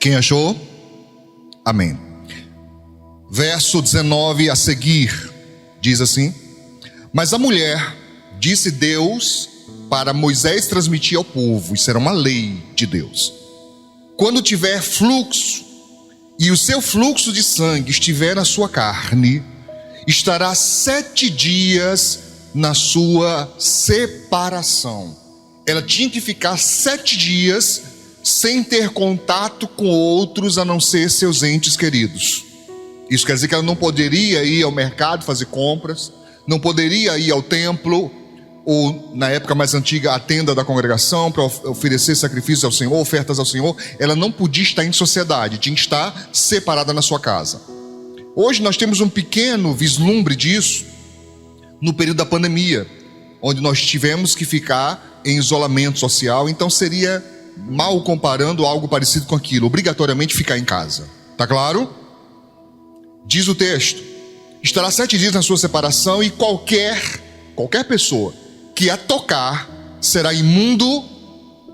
Quem achou? Amém. Verso 19 a seguir, diz assim: Mas a mulher disse Deus para Moisés transmitir ao povo, isso era uma lei de Deus: quando tiver fluxo, e o seu fluxo de sangue estiver na sua carne, estará 7 dias na sua separação. Ela tinha que ficar 7 dias sem ter contato com outros, a não ser seus entes queridos. Isso quer dizer que ela não poderia ir ao mercado fazer compras, não poderia ir ao templo, ou na época mais antiga, a tenda da congregação, para oferecer sacrifícios ao Senhor, ofertas ao Senhor. Ela não podia estar em sociedade, tinha que estar separada na sua casa. Hoje nós temos um pequeno vislumbre disso no período da pandemia, onde nós tivemos que ficar em isolamento social. Então seria, mal comparando, algo parecido com aquilo, obrigatoriamente ficar em casa. Tá claro? Diz o texto: estará 7 dias na sua separação, e qualquer pessoa que a tocar será imundo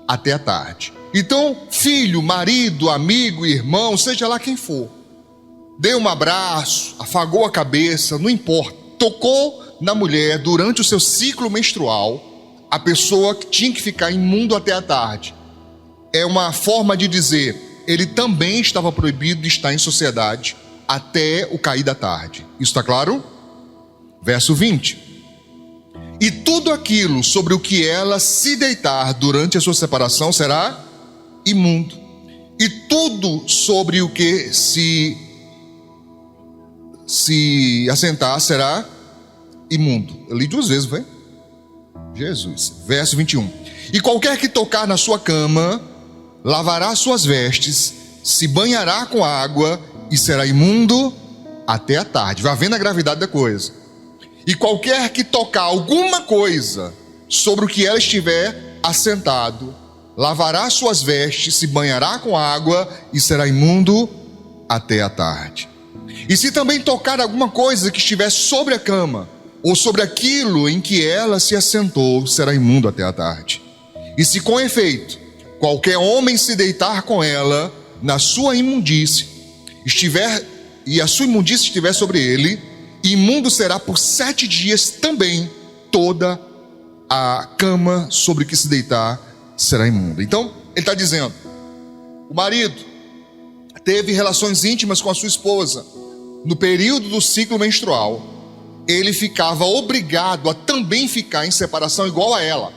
até a tarde. Então, filho, marido, amigo, irmão, seja lá quem for, dê um abraço, afagou a cabeça, não importa, tocou na mulher durante o seu ciclo menstrual, a pessoa tinha que ficar imundo até a tarde. É uma forma de dizer, ele também estava proibido de estar em sociedade até o cair da tarde. Isso está claro? Verso 20: E tudo aquilo sobre o que ela se deitar durante a sua separação será imundo, e tudo sobre o que se assentar será imundo. Eu li 2 vezes, foi? Jesus. Verso 21: E qualquer que tocar na sua cama lavará suas vestes, se banhará com água e será imundo até a tarde. Vai vendo a gravidade da coisa. E qualquer que tocar alguma coisa sobre o que ela estiver assentado, lavará suas vestes, se banhará com água e será imundo até a tarde. E se também tocar alguma coisa que estiver sobre a cama, ou sobre aquilo em que ela se assentou, será imundo até a tarde. E se com efeito qualquer homem se deitar com ela na sua imundície, e a sua imundície estiver sobre ele, imundo será por 7 dias também. Toda a cama sobre que se deitar será imunda. Então, ele está dizendo: o marido teve relações íntimas com a sua esposa no período do ciclo menstrual, ele ficava obrigado a também ficar em separação igual a ela.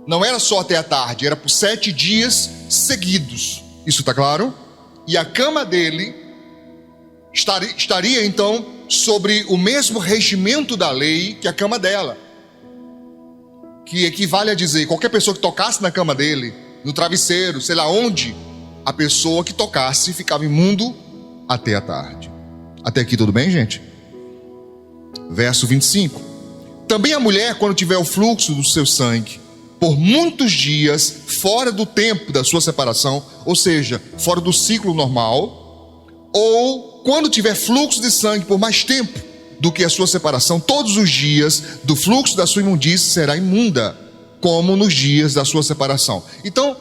Não era só até a tarde, era por 7 dias seguidos. Isso está claro? E a cama dele estaria então sobre o mesmo regimento da lei que a cama dela, que equivale a dizer, qualquer pessoa que tocasse na cama dele, no travesseiro, sei lá onde, a pessoa que tocasse ficava imundo até a tarde. Até aqui tudo bem, gente? Verso 25: Também a mulher, quando tiver o fluxo do seu sangue por muitos dias fora do tempo da sua separação, ou seja, fora do ciclo normal, ou quando tiver fluxo de sangue por mais tempo do que a sua separação, todos os dias do fluxo da sua imundície será imunda, como nos dias da sua separação. Então,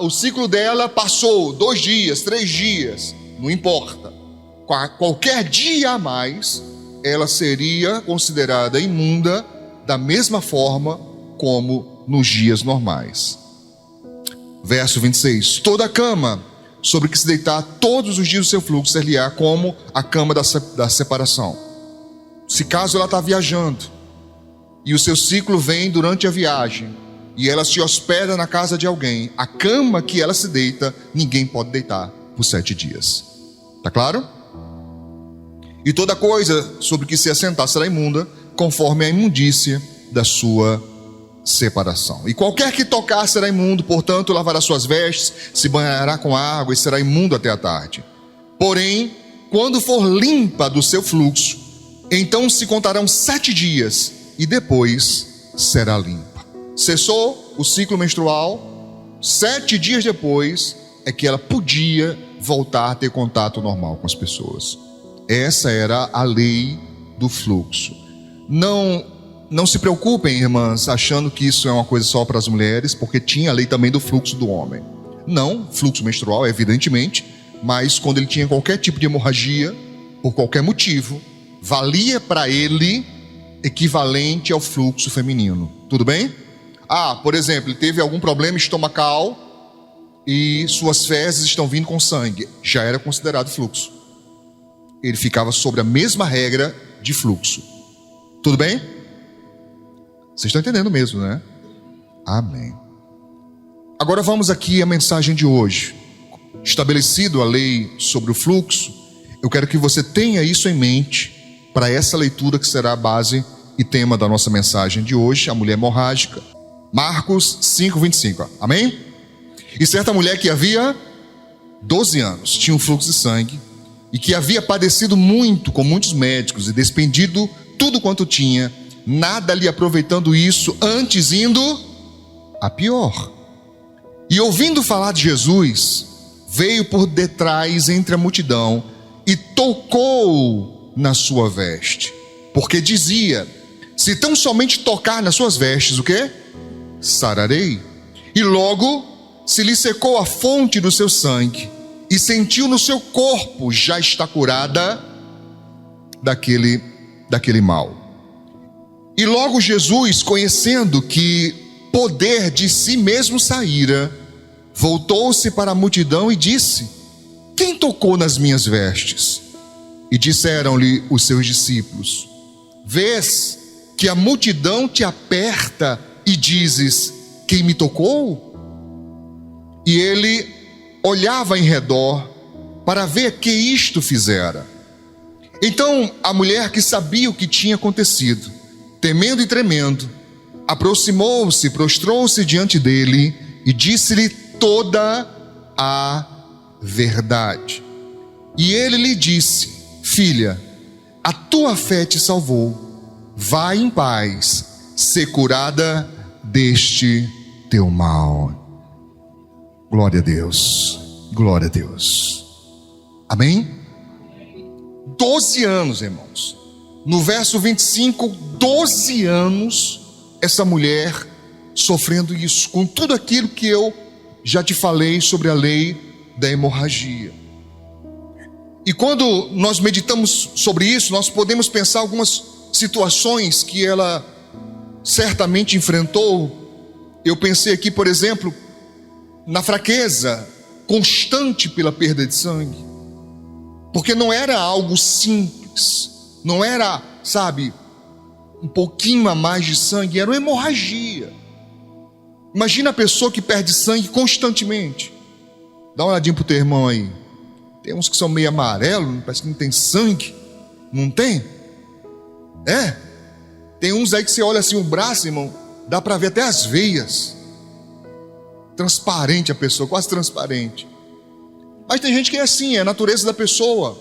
o ciclo dela passou 2 dias, 3 dias, não importa. Qualquer dia a mais, ela seria considerada imunda da mesma forma como nos dias normais. Verso 26: Toda a cama sobre que se deitar todos os dias do seu fluxo ser-lhe-á como a cama da separação. Se caso ela está viajando e o seu ciclo vem durante a viagem e ela se hospeda na casa de alguém, a cama que ela se deita, ninguém pode deitar por 7 dias. Está claro? E toda coisa sobre que se assentar será imunda, conforme a imundícia da sua separação. E qualquer que tocar será imundo, portanto lavará suas vestes, se banhará com água e será imundo até a tarde. Porém, quando for limpa do seu fluxo, então se contarão 7 dias e depois será limpa. Cessou o ciclo menstrual, 7 dias depois é que ela podia voltar a ter contato normal com as pessoas. Essa era a lei do fluxo. Não se preocupem, irmãs, achando que isso é uma coisa só para as mulheres, porque tinha a lei também do fluxo do homem. Não fluxo menstrual, evidentemente, mas quando ele tinha qualquer tipo de hemorragia, por qualquer motivo, valia para ele equivalente ao fluxo feminino. Tudo bem? Por exemplo, ele teve algum problema estomacal e suas fezes estão vindo com sangue. Já era considerado fluxo. Ele ficava sobre a mesma regra de fluxo. Tudo bem? Vocês estão entendendo mesmo, né? Amém. Agora vamos aqui à mensagem de hoje. Estabelecido a lei sobre o fluxo, eu quero que você tenha isso em mente para essa leitura que será a base e tema da nossa mensagem de hoje, a mulher hemorrágica. Marcos 5:25. Amém? E certa mulher que havia 12 anos tinha um fluxo de sangue e que havia padecido muito com muitos médicos e despendido tudo quanto tinha, nada lhe aproveitando isso, antes indo a pior. E ouvindo falar de Jesus, veio por detrás entre a multidão e tocou na sua veste, porque dizia: se tão somente tocar nas suas vestes, o quê? Sararei. E logo se lhe secou a fonte do seu sangue e sentiu no seu corpo já está curada daquele mal. E logo Jesus, conhecendo que poder de si mesmo saíra, voltou-se para a multidão e disse: quem tocou nas minhas vestes? E disseram-lhe os seus discípulos: vês que a multidão te aperta e dizes: quem me tocou? E ele olhava em redor para ver que isto fizera. Então a mulher, que sabia o que tinha acontecido, temendo e tremendo, aproximou-se, prostrou-se diante dele e disse-lhe toda a verdade. E ele lhe disse: filha, a tua fé te salvou, vai em paz, ser curada deste teu mal. Glória a Deus, glória a Deus. Amém? 12 anos, irmãos. No verso 25, 12 anos, essa mulher sofrendo isso, com tudo aquilo que eu já te falei sobre a lei da hemorragia. E quando nós meditamos sobre isso, nós podemos pensar algumas situações que ela certamente enfrentou. Eu pensei aqui, por exemplo, na fraqueza constante pela perda de sangue, porque não era algo simples, não era, um pouquinho a mais de sangue, era uma hemorragia. Imagina a pessoa que perde sangue constantemente. Dá uma olhadinha pro teu irmão aí. Tem uns que são meio amarelo, parece que não tem sangue. Não tem? Tem uns aí que você olha assim o braço, irmão, dá para ver até as veias. Transparente a pessoa, quase transparente. Mas tem gente que é assim, é a natureza da pessoa.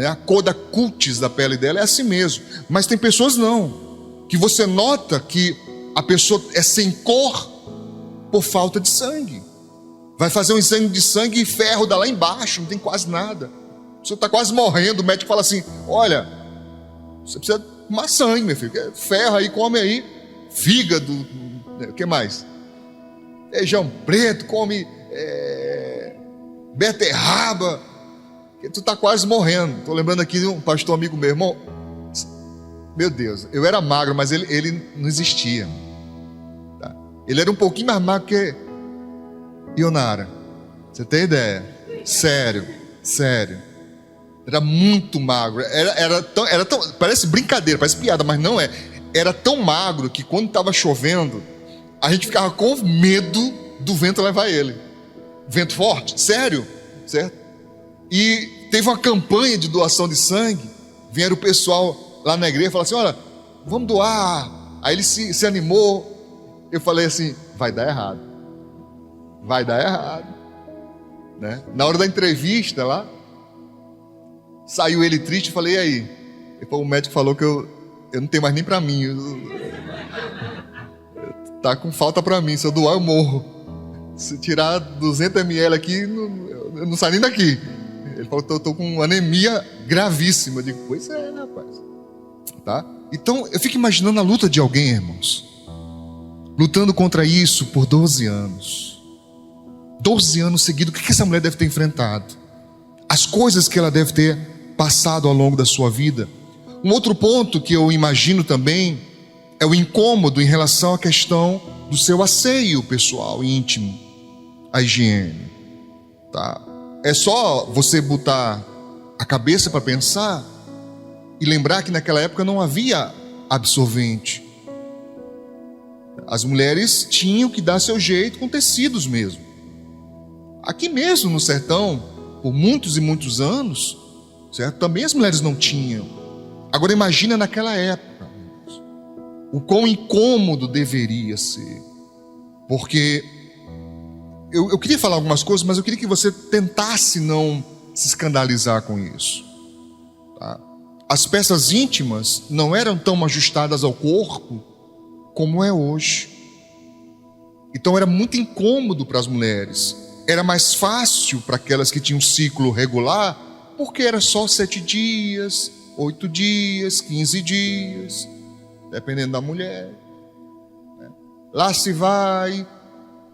A cor da cutis da pele dela é assim mesmo. Mas tem pessoas não, que você nota que a pessoa é sem cor por falta de sangue. Vai fazer um exame de sangue e ferro dá lá embaixo, não tem quase nada. A pessoa está quase morrendo, o médico fala assim: olha, você precisa tomar sangue, meu filho. Ferro aí, come aí. Fígado, o que mais? Feijão preto, come beterraba, que tu está quase morrendo. Estou lembrando aqui de um pastor amigo meu, irmão. Meu Deus, eu era magro, mas ele não existia. Tá? Ele era um pouquinho mais magro que Ionara. Você tem ideia? Sério. Era muito magro. Era tão, parece brincadeira, parece piada, mas não é. Era tão magro que quando estava chovendo, a gente ficava com medo do vento levar ele. Vento forte, sério, certo? E teve uma campanha de doação de sangue. Vieram o pessoal lá na igreja e falaram assim: olha, vamos doar. Aí ele se animou. Eu falei assim: vai dar errado, né? Na hora da entrevista lá, saiu ele triste. Eu falei: e aí? O médico falou que eu não tenho mais nem para mim. Tá com falta para mim. Se eu doar, eu morro. Se tirar 200 ml aqui, eu não saio nem daqui. Ele falou que eu estou com anemia gravíssima. Eu digo: pois é, rapaz. Tá? Então, eu fico imaginando a luta de alguém, irmãos, lutando contra isso por 12 anos. 12 anos seguidos, o que essa mulher deve ter enfrentado? As coisas que ela deve ter passado ao longo da sua vida. Um outro ponto que eu imagino também é o incômodo em relação à questão do seu asseio pessoal, íntimo, a higiene, tá? É só você botar a cabeça para pensar e lembrar que naquela época não havia absorvente. As mulheres tinham que dar seu jeito com tecidos mesmo. Aqui mesmo no sertão, por muitos e muitos anos, certo? Também as mulheres não tinham. Agora imagina naquela época, o quão incômodo deveria ser. Porque eu queria falar algumas coisas, mas eu queria que você tentasse não se escandalizar com isso, tá? As peças íntimas não eram tão ajustadas ao corpo como é hoje. Então era muito incômodo para as mulheres. Era mais fácil para aquelas que tinham um ciclo regular, porque era só 7 dias, 8 dias, 15 dias, dependendo da mulher. Lá se vai,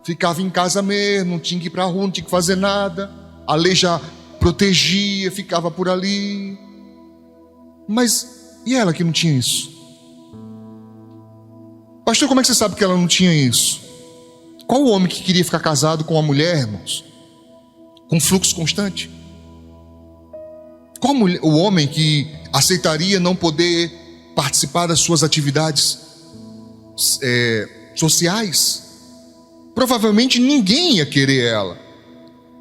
ficava em casa mesmo, não tinha que ir para a rua, não tinha que fazer nada. A lei já protegia, ficava por ali. Mas e ela que não tinha isso? Pastor, como é que você sabe que ela não tinha isso? Qual o homem que queria ficar casado com uma mulher, irmãos, com fluxo constante? Qual o homem que aceitaria não poder participar das suas atividades sociais? Provavelmente ninguém ia querer ela.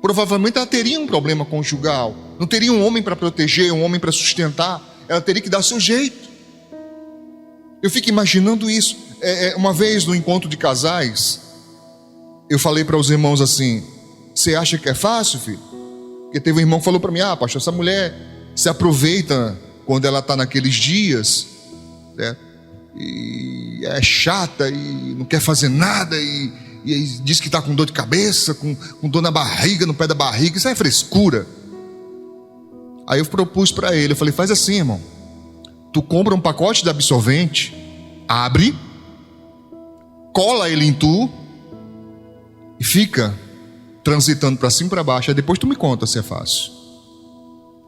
Provavelmente ela teria um problema conjugal. Não teria um homem para proteger, um homem para sustentar. Ela teria que dar seu jeito. Eu fico imaginando isso. Uma vez no encontro de casais, eu falei para os irmãos assim: você acha que é fácil, filho? Porque teve um irmão que falou para mim: pastor, essa mulher se aproveita quando ela está naqueles dias, né? E é chata e não quer fazer nada e diz que está com dor de cabeça, com dor na barriga, no pé da barriga. Isso é frescura. Aí eu propus para ele, eu falei: faz assim, irmão, tu compra um pacote de absorvente, abre, cola ele em tu e fica transitando para cima e para baixo. Aí depois tu me conta se é fácil,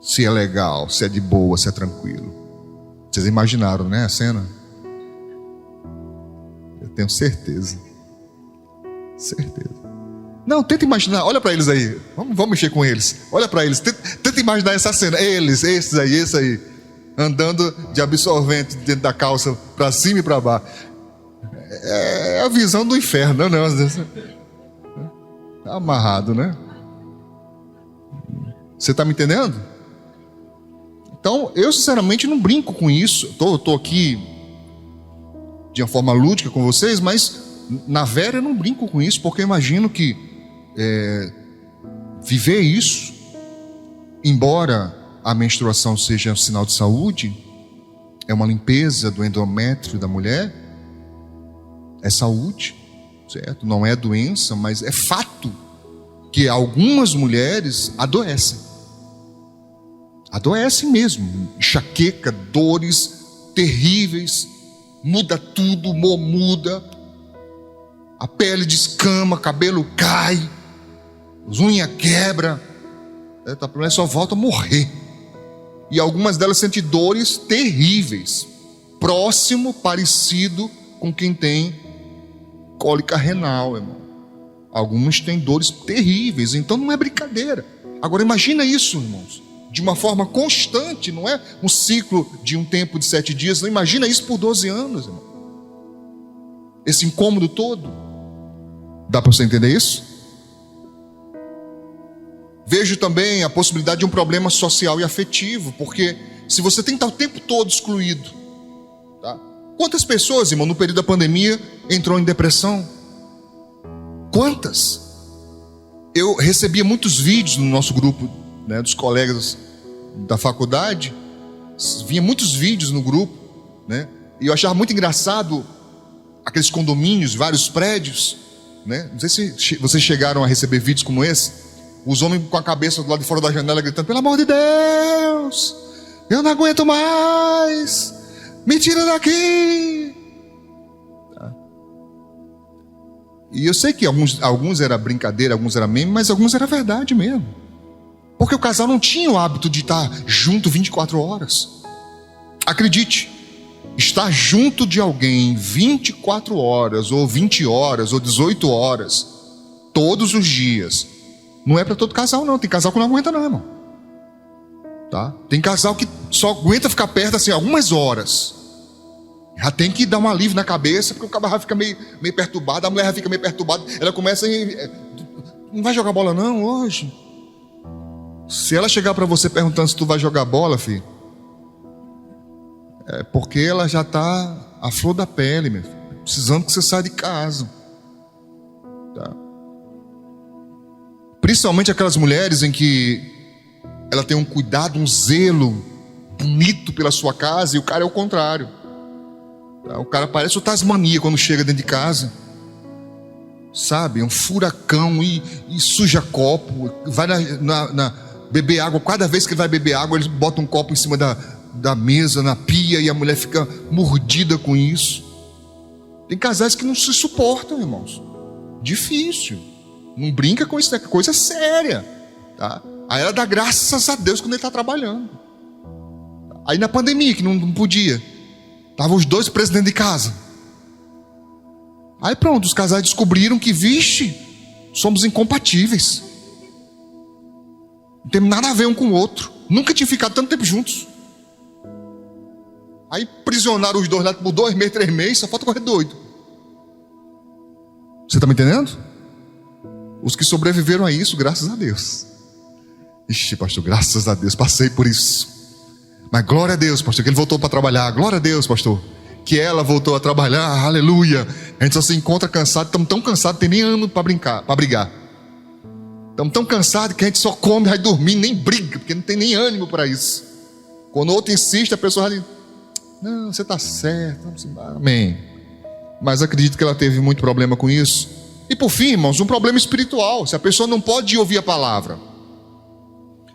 se é legal, se é de boa, se é tranquilo. Vocês imaginaram, né, a cena? Eu tenho certeza. Não, tenta imaginar, olha para eles aí. Vamos mexer com eles. Olha para eles, tenta imaginar essa cena. Esse aí, andando de absorvente dentro da calça, para cima e para baixo. É a visão do inferno, não? Tá amarrado, né? Você está me entendendo? Então, eu sinceramente não brinco com isso. Estou aqui de uma forma lúdica com vocês, mas na vera eu não brinco com isso, porque eu imagino que viver isso, embora a menstruação seja um sinal de saúde, é uma limpeza do endométrio da mulher, é saúde, certo? Não é doença, mas é fato que algumas mulheres adoecem mesmo, enxaqueca, dores terríveis, muda tudo, humor muda, a pele descama, cabelo cai, as unhas quebra, a mulher só volta a morrer. E algumas delas sentem dores terríveis, parecido com quem tem cólica renal, irmão. Algumas têm dores terríveis, então não é brincadeira. Agora imagina isso, irmãos, de uma forma constante, não é um ciclo de um tempo de 7 dias, não. Imagina isso por 12 anos, irmão. Esse incômodo todo. Dá para você entender isso? Vejo também a possibilidade de um problema social e afetivo, porque se você tem que estar o tempo todo excluído, tá? Quantas pessoas, irmão, no período da pandemia entrou em depressão? Quantas? Eu recebia muitos vídeos no nosso grupo, né, dos colegas da faculdade, vinha muitos vídeos no grupo, né? E eu achava muito engraçado aqueles condomínios, vários prédios, né? Não sei se vocês chegaram a receber vídeos como esse. Os homens com a cabeça do lado de fora da janela gritando: pelo amor de Deus, eu não aguento mais, me tira daqui. E eu sei que alguns era brincadeira, alguns era meme, mas alguns era verdade mesmo. Porque o casal não tinha o hábito de estar junto 24 horas. Acredite, estar junto de alguém 24 horas, ou 20 horas, ou 18 horas, todos os dias, não é para todo casal não. Tem casal que não aguenta não, irmão. Tá? Tem casal que só aguenta ficar perto assim algumas horas. Já tem que dar um alívio na cabeça, porque o cara já fica meio perturbado, a mulher já fica meio perturbada, ela começa a... Não vai jogar bola não hoje? Se ela chegar para você perguntando se tu vai jogar bola, filho, é porque ela já está à flor da pele, meu filho, precisando que você saia de casa. Tá? Principalmente aquelas mulheres em que ela tem um cuidado, um zelo bonito pela sua casa, e o cara é o contrário. Tá? O cara parece o Tasmania quando chega dentro de casa, sabe? É um furacão e suja copo, vai beber água. Cada vez que ele vai beber água, ele bota um copo em cima da mesa, na pia, e a mulher fica mordida com isso. Tem casais que não se suportam, irmãos. Difícil. Não brinca com isso, é coisa séria, tá? Aí ela dá graças a Deus quando ele está trabalhando. Aí na pandemia, que não podia, estavam os dois presos dentro de casa. Aí pronto, os casais descobriram que, vixe, somos incompatíveis. Não temos nada a ver um com o outro. Nunca tinha ficado tanto tempo juntos. Aí prisionaram os dois lá por 2 meses, 3 meses, só falta correr doido. Você está me entendendo? Os que sobreviveram a isso, graças a Deus. Ixi, pastor, graças a Deus, passei por isso. Mas glória a Deus, pastor, que ele voltou para trabalhar. Glória a Deus, pastor, que ela voltou a trabalhar. Aleluia. A gente só se encontra cansado. Estamos tão cansados, tem nem ânimo para brigar. Estamos tão cansados que a gente só come, vai dormir, nem briga, porque não tem nem ânimo para isso. Quando o outro insiste, a pessoa diz: não, você está certo, vamos embora. Amém. Mas acredito que ela teve muito problema com isso. E por fim, irmãos, um problema espiritual. Se a pessoa não pode ouvir a palavra.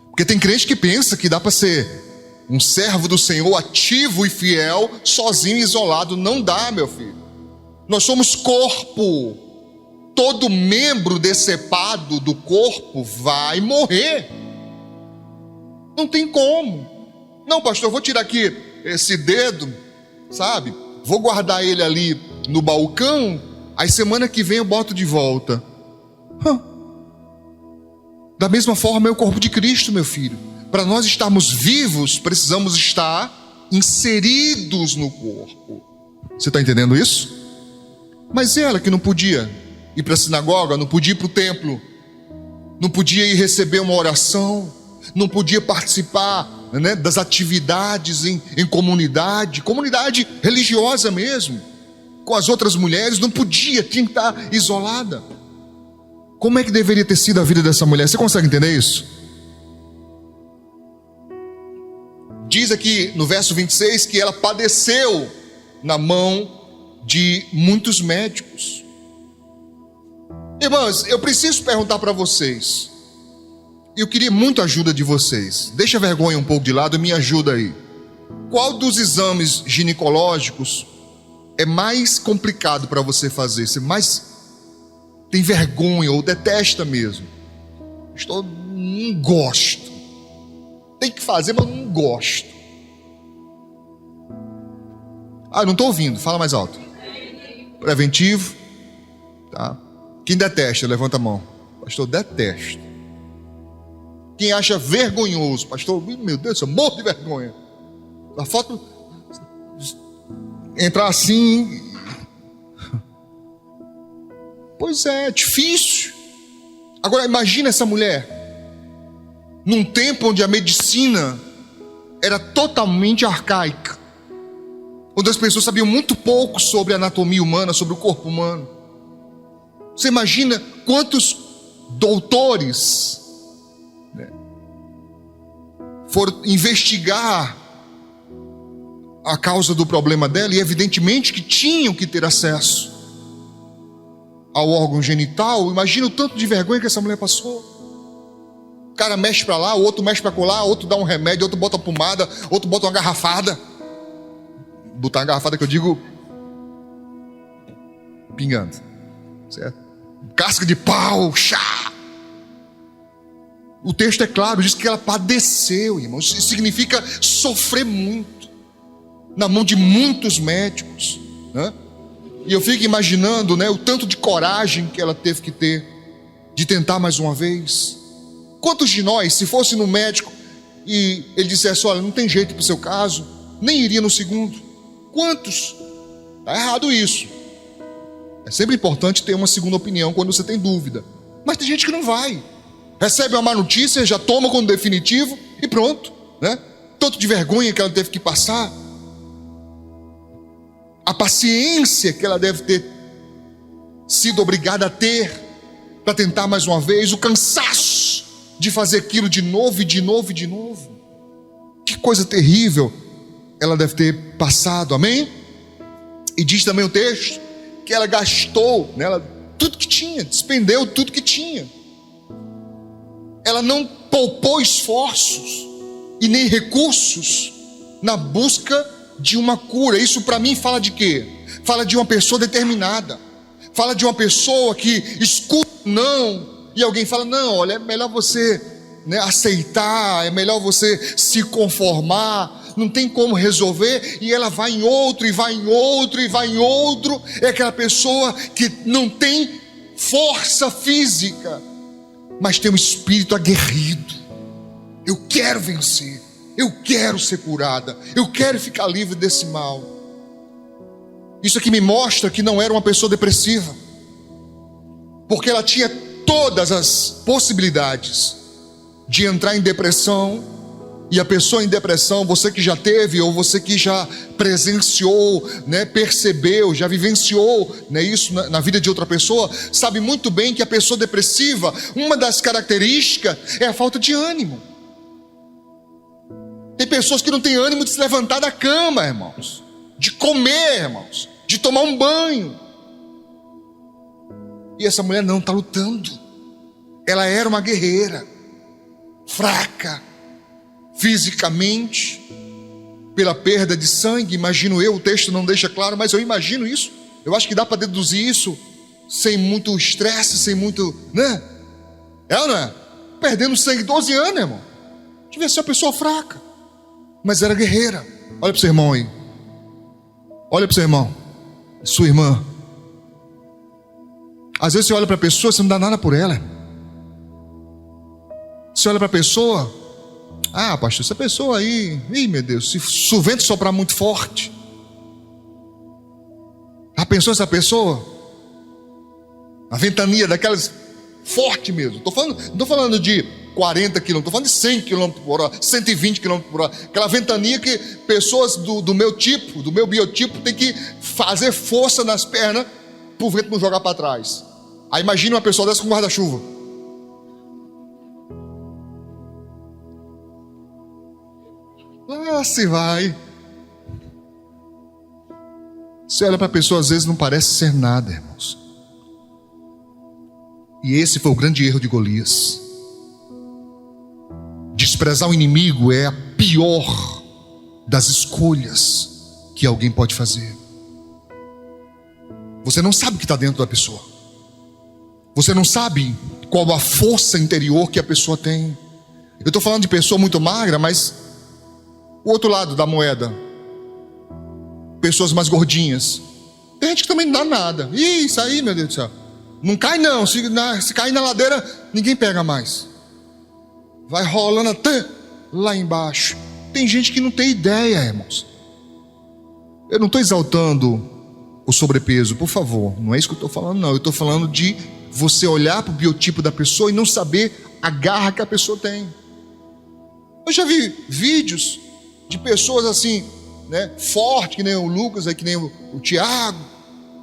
Porque tem crente que pensa que dá para ser um servo do Senhor ativo e fiel, sozinho e isolado. Não dá, meu filho. Nós somos corpo. Todo membro decepado do corpo vai morrer. Não tem como. Não, pastor, eu vou tirar aqui esse dedo, sabe? Vou guardar ele ali no balcão, aí semana que vem eu boto de volta. Da mesma forma é o corpo de Cristo, meu filho. Para nós estarmos vivos, precisamos estar inseridos no corpo. Você está entendendo isso? Mas ela que não podia ir para a sinagoga, não podia ir para o templo, não podia ir receber uma oração, não podia participar, né, das atividades em comunidade religiosa mesmo, com as outras mulheres, não podia, tinha que estar isolada. Como é que deveria ter sido a vida dessa mulher? Você consegue entender isso? Diz aqui no verso 26 que ela padeceu na mão de muitos médicos. Irmãs, eu preciso perguntar para vocês, eu queria muito a ajuda de vocês. Deixa a vergonha um pouco de lado e me ajuda aí. Qual dos exames ginecológicos é mais complicado para você fazer? Você mais tem vergonha ou detesta mesmo? Não gosto. Tem que fazer, mas não gosto. Não estou ouvindo, fala mais alto. Preventivo. Tá. Quem detesta, levanta a mão. Pastor, detesto. Quem acha vergonhoso? Pastor, meu Deus, eu morro de vergonha. A foto entrar assim. Pois é, difícil. Agora imagina essa mulher num tempo onde a medicina era totalmente arcaica, onde as pessoas sabiam muito pouco sobre a anatomia humana, sobre o corpo humano. Você imagina quantos doutores, né, foram investigar a causa do problema dela, e evidentemente que tinham que ter acesso ao órgão genital. Imagina o tanto de vergonha que essa mulher passou. O cara mexe para lá, o outro mexe para colar, outro dá um remédio, outro bota uma pomada, outro bota uma garrafada. Botar uma garrafada que eu digo pingando, certo? casca de pau, chá. O texto é claro, diz que ela padeceu, irmãos. Isso significa sofrer muito, na mão de muitos médicos, né? E eu fico imaginando, né, o tanto de coragem que ela teve que ter, de tentar mais uma vez. Quantos de nós, se fosse no médico e ele dissesse, olha, não tem jeito para o seu caso, nem iria no segundo? Quantos? Está errado isso. É sempre importante ter uma segunda opinião quando você tem dúvida. Mas tem gente que não vai. Recebe uma má notícia, já toma como definitivo e pronto, né? Tanto de vergonha que ela teve que passar. A paciência que ela deve ter sido obrigada a ter para tentar mais uma vez. O cansaço de fazer aquilo de novo e de novo e de novo. Que coisa terrível ela deve ter passado, amém? E diz também o texto que ela gastou, né, tudo que tinha, despendeu tudo que tinha. Ela não poupou esforços e nem recursos na busca de uma cura. Isso para mim fala de quê? Fala de uma pessoa determinada. Fala de uma pessoa que escuta não, e alguém fala, não, olha, é melhor você, né, aceitar, é melhor você se conformar, não tem como resolver, e ela vai em outro, e vai em outro, e vai em outro. É aquela pessoa que não tem força física, mas tem um espírito aguerrido. Eu quero vencer, eu quero ser curada, eu quero ficar livre desse mal. Isso aqui me mostra que não era uma pessoa depressiva, porque ela tinha todas as possibilidades de entrar em depressão. E a pessoa em depressão, você que já teve, ou você que já presenciou, né, percebeu, já vivenciou, né, isso na vida de outra pessoa, sabe muito bem que a pessoa depressiva, uma das características é a falta de ânimo. Tem pessoas que não têm ânimo de se levantar da cama, irmãos, de comer, irmãos, de tomar um banho. E essa mulher não está lutando. Ela era uma guerreira, fraca fisicamente, pela perda de sangue, imagino eu. O texto não deixa claro, mas eu imagino isso. Eu acho que dá para deduzir isso sem muito estresse, sem muito, né? É ou não é? Perdendo sangue, 12 anos, irmão. Devia ser uma pessoa fraca, mas era guerreira. Olha para o seu irmão aí. Olha para o seu irmão, sua irmã. Às vezes você olha para a pessoa, você não dá nada por ela. Você olha para a pessoa, ah, pastor, essa pessoa aí, ih, meu Deus, se o vento soprar muito forte, já pensou essa pessoa? A ventania daquelas forte mesmo. Não estou falando de 40 km, estou falando de 100 km por hora, 120 km por hora. Aquela ventania que pessoas do meu tipo, do meu biotipo, tem que fazer força nas pernas para o vento não jogar para trás. Aí imagina uma pessoa dessa com guarda-chuva. Lá se vai. Você olha para a pessoa, às vezes não parece ser nada, irmãos. E esse foi o grande erro de Golias. Desprezar o inimigo é a pior das escolhas que alguém pode fazer. Você não sabe o que está dentro da pessoa. Você não sabe qual a força interior que a pessoa tem. Eu estou falando de pessoa muito magra, mas o outro lado da moeda, pessoas mais gordinhas. Tem gente que também não dá nada. Ih, isso aí, meu Deus do céu, não cai não. Se cair na ladeira, ninguém pega mais. Vai rolando até lá embaixo. Tem gente que não tem ideia, irmãos. Eu não estou exaltando o sobrepeso, por favor. Não é isso que eu estou falando, não. Eu estou falando de você olhar para o biotipo da pessoa e não saber a garra que a pessoa tem. Eu já vi vídeos de pessoas assim, né, forte, que nem o Lucas, que nem o Tiago,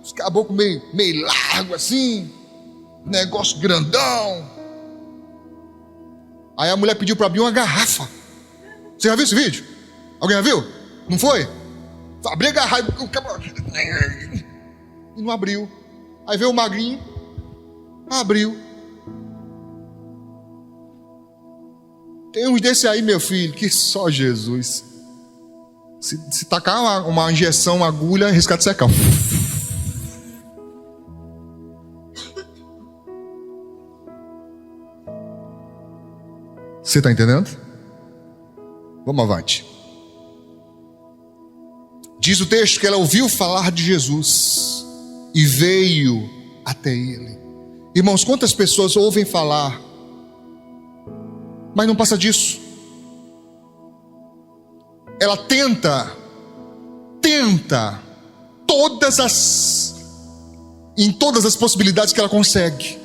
os caboclos meio largo assim, negócio grandão. Aí a mulher pediu para abrir uma garrafa. Você já viu esse vídeo? Alguém já viu? Não foi? Abri a garrafa e não abriu. Aí veio o magrinho, abriu. Tem uns desse aí, meu filho, que só Jesus. Se tacar uma injeção, uma agulha, é arriscado secar. Você está entendendo? Vamos avante. Diz o texto que ela ouviu falar de Jesus e veio até ele. Irmãos, quantas pessoas ouvem falar, mas não passa disso? Ela tenta em todas as possibilidades que ela consegue.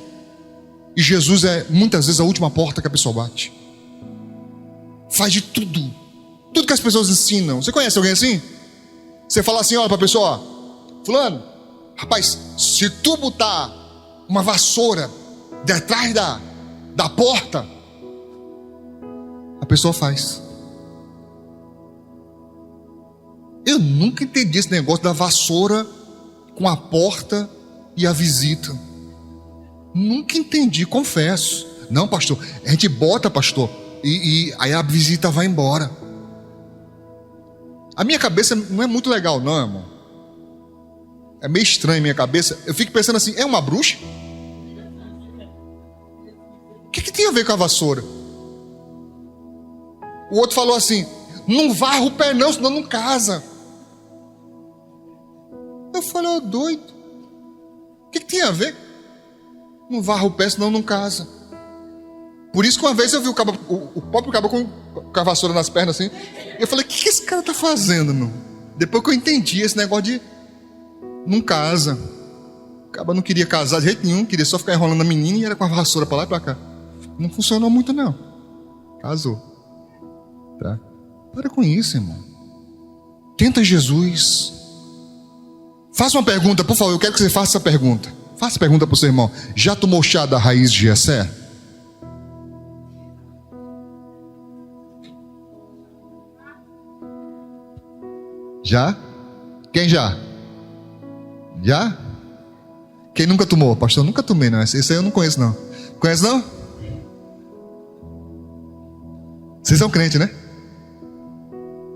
E Jesus é muitas vezes a última porta que a pessoa bate. Faz de tudo que as pessoas ensinam. Você conhece alguém assim? Você fala assim, olha para a pessoa, fulano, rapaz, se tu botar uma vassoura detrás da porta, a pessoa faz. Eu nunca entendi esse negócio da vassoura com a porta e a visita. Nunca entendi, confesso. Não, pastor, a gente bota, pastor, e aí a visita vai embora. A minha cabeça não é muito legal, não, irmão. É meio estranho a minha cabeça. Eu fico pensando assim, é uma bruxa? O que tem a ver com a vassoura? O outro falou assim, não varra o pé não, senão não casa. Eu falei, ô doido, o que tem a ver? Não varra o pé, senão não casa. Por isso que uma vez eu vi o próprio cabo com a vassoura nas pernas assim. Eu falei, o que esse cara tá fazendo, meu? Depois que eu entendi esse negócio de não casa. O cabo não queria casar de jeito nenhum, queria só ficar enrolando a menina e era com a vassoura pra lá e pra cá. Não funcionou muito não. Casou. Tá? Para com isso, irmão. Tenta Jesus. Faça uma pergunta, por favor, eu quero que você faça essa pergunta. Faça a pergunta para o seu irmão. Já tomou chá da raiz de Jessé? Já? Quem já? Já? Quem nunca tomou? Pastor, eu nunca tomei não. Esse aí eu não conheço não. Conhece não? Vocês são crentes, né?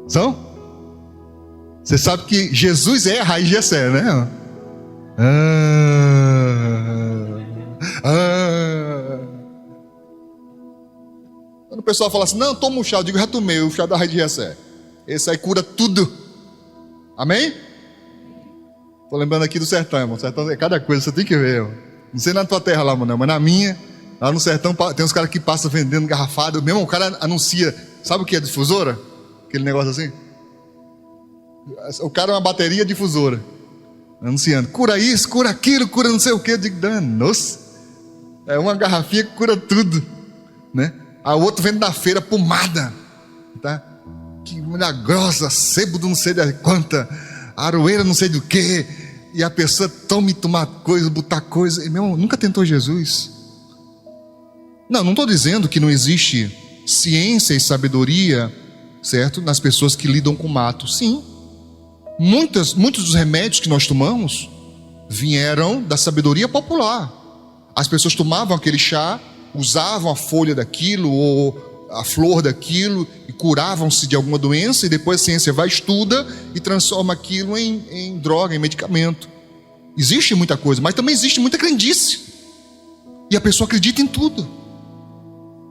São? Você sabe que Jesus é a raiz de Jessé, né? Quando o pessoal fala assim, não, toma um chá, eu digo, já tomei o chá da raiz de Jessé. Esse aí cura tudo. Amém? Tô lembrando aqui do sertão, irmão. Sertão é cada coisa, você tem que ver, irmão. Não sei na tua terra lá, mano, mas na minha, lá no sertão, tem uns caras que passam vendendo garrafada. Mesmo o cara anuncia, sabe o que é difusora? Aquele negócio assim. O cara é uma bateria difusora, anunciando, cura isso, cura aquilo, cura não sei o que. Eu digo, danos. É uma garrafinha que cura tudo, né? A outra vende na feira pomada, tá? Que milagrosa, sebo do não sei de quanta, aroeira não sei do que. E a pessoa tomar coisa, botar coisa. E, meu irmão, nunca tentou Jesus? Não estou dizendo que não existe ciência e sabedoria, certo? Nas pessoas que lidam com mato. Sim. Muitos dos remédios que nós tomamos vieram da sabedoria popular. As pessoas tomavam aquele chá, usavam a folha daquilo ou a flor daquilo e curavam-se de alguma doença, e depois a ciência vai, estuda e transforma aquilo em droga, em medicamento. Existe muita coisa, mas também existe muita crendice. E a pessoa acredita em tudo.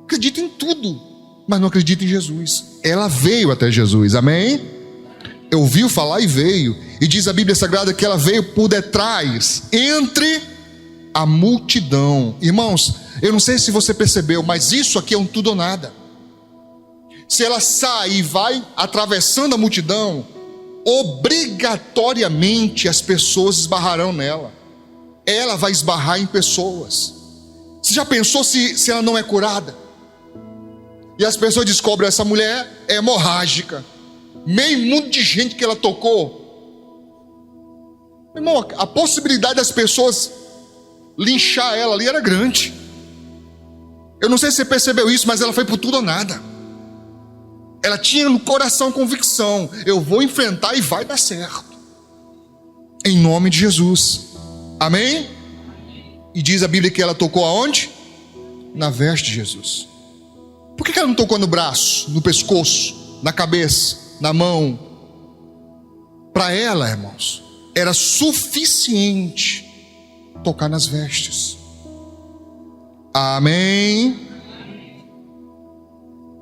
Acredita em tudo, mas não acredita em Jesus. Ela veio até Jesus, amém? Ouviu falar e veio. E diz a Bíblia Sagrada que ela veio por detrás, entre a multidão. Irmãos, eu não sei se você percebeu, mas isso aqui é um tudo ou nada. Se ela sai e vai atravessando a multidão, obrigatoriamente as pessoas esbarrarão nela. Ela vai esbarrar em pessoas. Você já pensou se ela não é curada? E as pessoas descobrem, essa mulher é hemorrágica. Meio mundo de gente que ela tocou. Irmão, a possibilidade das pessoas linchar ela ali era grande. Eu não sei se você percebeu isso, mas ela foi por tudo ou nada. Ela tinha no coração convicção, eu vou enfrentar e vai dar certo, em nome de Jesus, amém? E diz a Bíblia que ela tocou aonde? Na veste de Jesus. Por que ela não tocou no braço, no pescoço, na cabeça, na mão? Para ela, irmãos, era suficiente tocar nas vestes. Amém?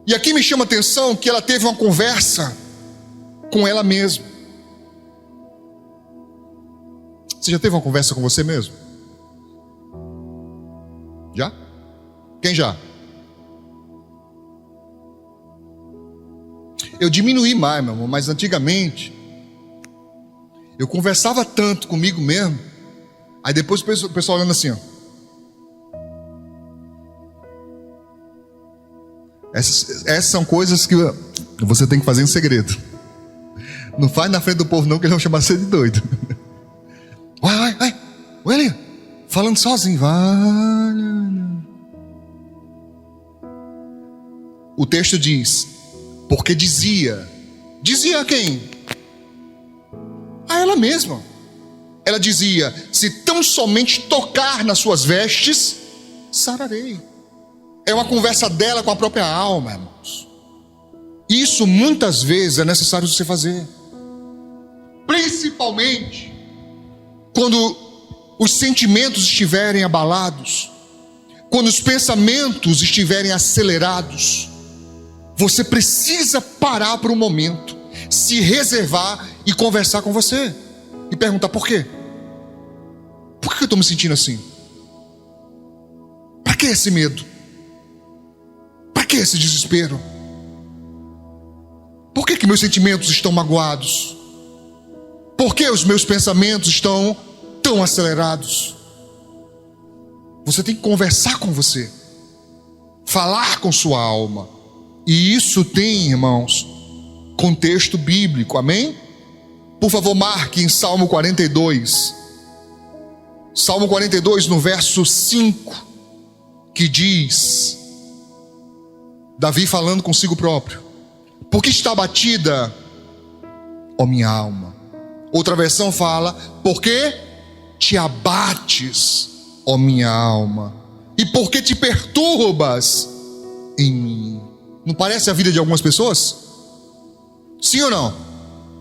E aqui me chama a atenção que ela teve uma conversa com ela mesma. Você já teve uma conversa com você mesmo? Já? Quem já? Eu diminuí mais, meu amor, mas antigamente eu conversava tanto comigo mesmo. Aí depois o pessoal olhando assim, ó. Essas são coisas que você tem que fazer em segredo. Não faz na frente do povo não, que eles vão chamar você de doido. Vai, ali, falando sozinho. Vai. O texto diz, porque dizia a quem? A ela mesma. Ela dizia, se tão somente tocar nas suas vestes, sararei. É uma conversa dela com a própria alma, irmãos. Isso muitas vezes é necessário você fazer. Principalmente quando os sentimentos estiverem abalados, quando os pensamentos estiverem acelerados. Você precisa parar por um momento, se reservar e conversar com você. E perguntar por quê? Por que eu estou me sentindo assim? Para que esse medo? Para que esse desespero? Por que meus sentimentos estão magoados? Por que os meus pensamentos estão tão acelerados? Você tem que conversar com você, falar com sua alma. E isso tem, irmãos, contexto bíblico, amém? Por favor, marque em Salmo 42. Salmo 42, no verso 5, que diz, Davi falando consigo próprio: porque está abatida, ó minha alma. Outra versão fala: porque te abates, ó minha alma, e porque te perturbas em mim. Não parece a vida de algumas pessoas? Sim ou não?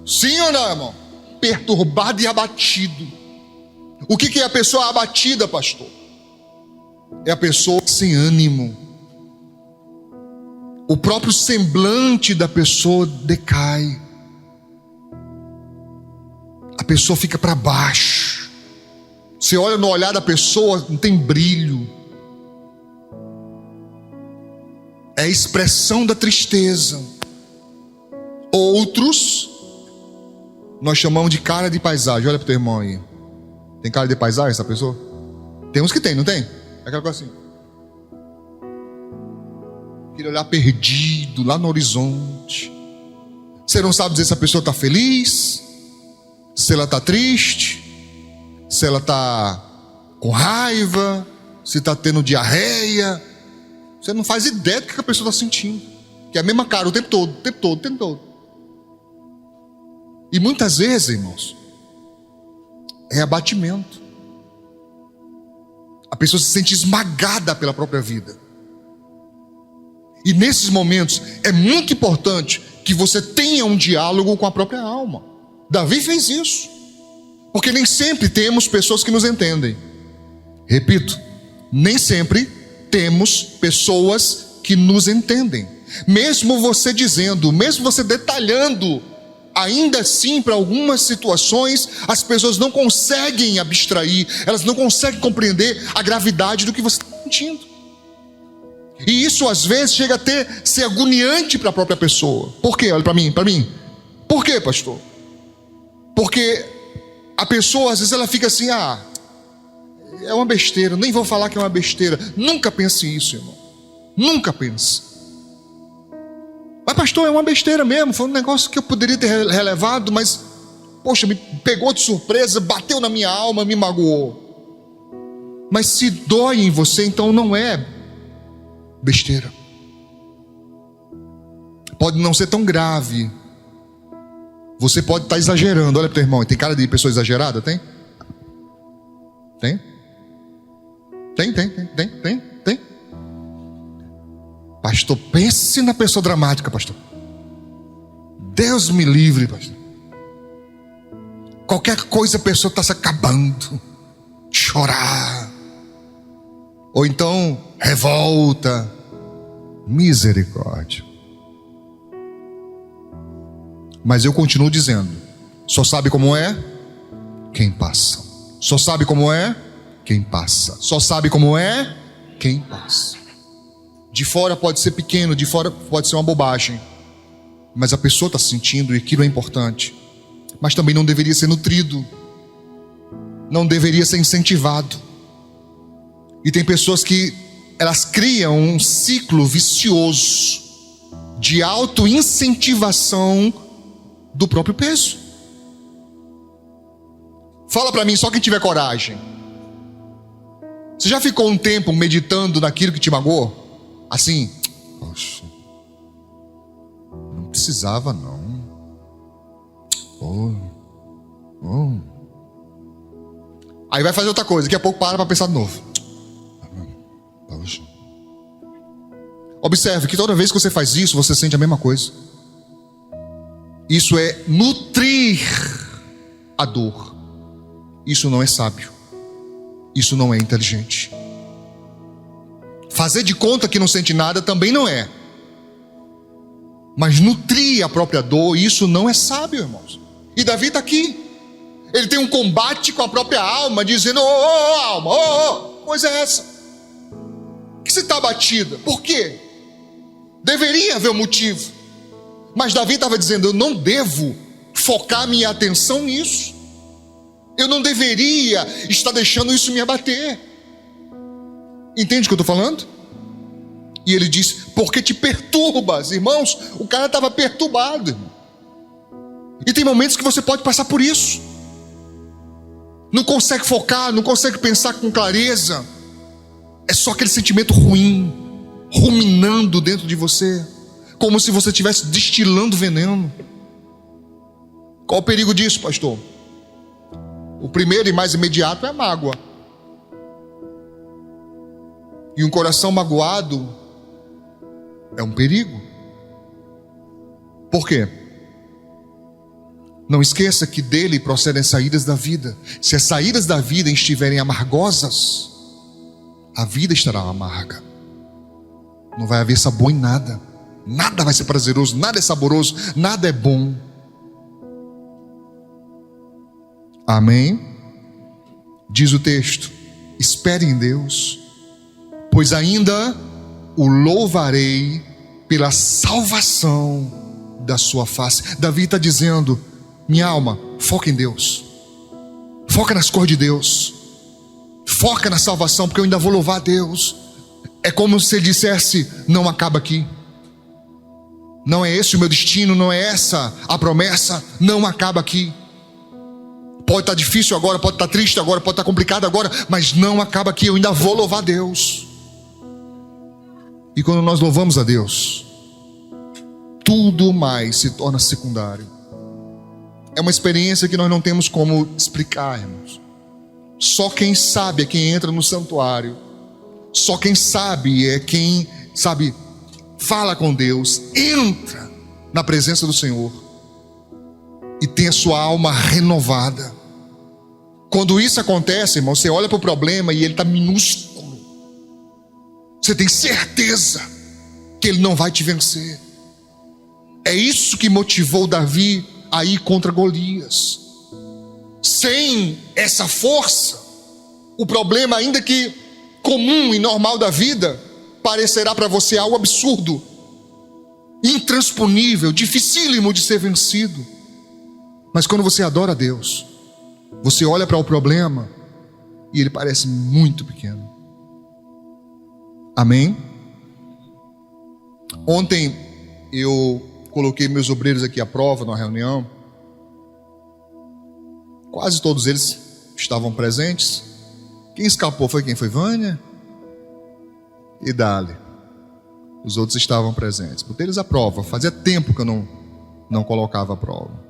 Sim ou não, irmão? Perturbado e abatido. O que é a pessoa abatida, pastor? É a pessoa sem ânimo. O próprio semblante da pessoa decai. A pessoa fica para baixo. Você olha no olhar da pessoa, não tem brilho. É a expressão da tristeza. Outros nós chamamos de cara de paisagem. Olha para o teu irmão aí. Tem cara de paisagem essa pessoa? Tem uns que tem, não tem? Aquela coisa assim. Aquele olhar perdido lá no horizonte. Você não sabe dizer se a pessoa está feliz, se ela está triste, se ela está com raiva, se está tendo diarreia. Você não faz ideia do que a pessoa está sentindo. Que é a mesma cara o tempo todo, o tempo todo, o tempo todo. E muitas vezes, irmãos, é abatimento. A pessoa se sente esmagada pela própria vida. E nesses momentos é muito importante que você tenha um diálogo com a própria alma. Davi fez isso. Porque nem sempre temos pessoas que nos entendem. Repito, nem sempre temos pessoas que nos entendem. Mesmo você dizendo, mesmo você detalhando, ainda assim, para algumas situações, as pessoas não conseguem abstrair, elas não conseguem compreender a gravidade do que você está sentindo. E isso às vezes chega a ser agoniante para a própria pessoa. Por quê? Olha para mim. Por quê, pastor? Porque a pessoa às vezes ela fica assim, é uma besteira, nem vou falar que é uma besteira. Nunca pense isso, irmão. Nunca pense. Mas pastor, é uma besteira mesmo, foi um negócio que eu poderia ter relevado, mas poxa, me pegou de surpresa, bateu na minha alma, me magoou. Mas se dói em você, então não é besteira. Pode não ser tão grave. Você pode estar exagerando. Olha para o teu irmão, tem cara de pessoa exagerada? Tem? Tem? Tem. Pastor, pense na pessoa dramática, pastor. Deus me livre, pastor. Qualquer coisa a pessoa está se acabando. Chorar. Ou então, revolta. Misericórdia. Mas eu continuo dizendo: só sabe como é quem passa. Só sabe como é quem passa. Só sabe como é quem passa. De fora pode ser pequeno, de fora pode ser uma bobagem, mas a pessoa está sentindo, e aquilo é importante. Mas também não deveria ser nutrido, não deveria ser incentivado. E tem pessoas que elas criam um ciclo vicioso de auto-incentivação do próprio peso. Fala para mim só quem tiver coragem. Você já ficou um tempo meditando naquilo que te magoou? Assim, poxa, não precisava não. Aí vai fazer outra coisa, daqui a pouco para pensar de novo. Poxa. Observe que toda vez que você faz isso, você sente a mesma coisa. Isso é nutrir a dor. Isso não é sábio. Isso não é inteligente. Fazer de conta que não sente nada também não é. Mas nutrir a própria dor, isso não é sábio, irmãos. E Davi está aqui. Ele tem um combate com a própria alma, dizendo: alma, coisa é essa? Que você está abatida? Por quê? Deveria haver um motivo. Mas Davi estava dizendo: eu não devo focar minha atenção nisso. Eu não deveria estar deixando isso me abater. Entende o que eu estou falando? E ele diz: porque te perturbas. Irmãos, o cara estava perturbado, irmão. E tem momentos que você pode passar por isso. Não consegue focar, não consegue pensar com clareza. É só aquele sentimento ruim, ruminando dentro de você, como se você estivesse destilando veneno. Qual o perigo disso, pastor? O primeiro e mais imediato é a mágoa. E um coração magoado é um perigo. Por quê? Não esqueça que dele procedem as saídas da vida. Se as saídas da vida estiverem amargosas, a vida estará amarga. Não vai haver sabor em nada. Nada vai ser prazeroso, nada é saboroso, nada é bom. Amém? Diz o texto: espere em Deus, pois ainda o louvarei pela salvação da sua face. Davi está dizendo: minha alma, foca em Deus, foca nas cores de Deus, foca na salvação, porque eu ainda vou louvar a Deus. É como se ele dissesse: não acaba aqui. Não é esse o meu destino, não é essa a promessa, não acaba aqui. Pode estar difícil agora, pode estar triste agora, pode estar complicado agora, mas não acaba aqui, eu ainda vou louvar a Deus. E quando nós louvamos a Deus, tudo mais se torna secundário. É uma experiência que nós não temos como explicar, irmãos. Só quem sabe é quem entra no santuário. Só quem sabe é quem, fala com Deus, entra na presença do Senhor e tem a sua alma renovada. Quando isso acontece, irmão, você olha para o problema e ele está minúsculo. Você tem certeza que ele não vai te vencer. É isso que motivou Davi a ir contra Golias. Sem essa força, o problema, ainda que comum e normal da vida, parecerá para você algo absurdo, intransponível, dificílimo de ser vencido. Mas quando você adora a Deus, você olha para o problema e ele parece muito pequeno. Amém? Ontem eu coloquei meus obreiros aqui à prova numa reunião. Quase todos eles estavam presentes. Quem escapou foi quem? Foi Vânia e Dali. Os outros estavam presentes. Botei eles à prova. Fazia tempo que eu não colocava a prova.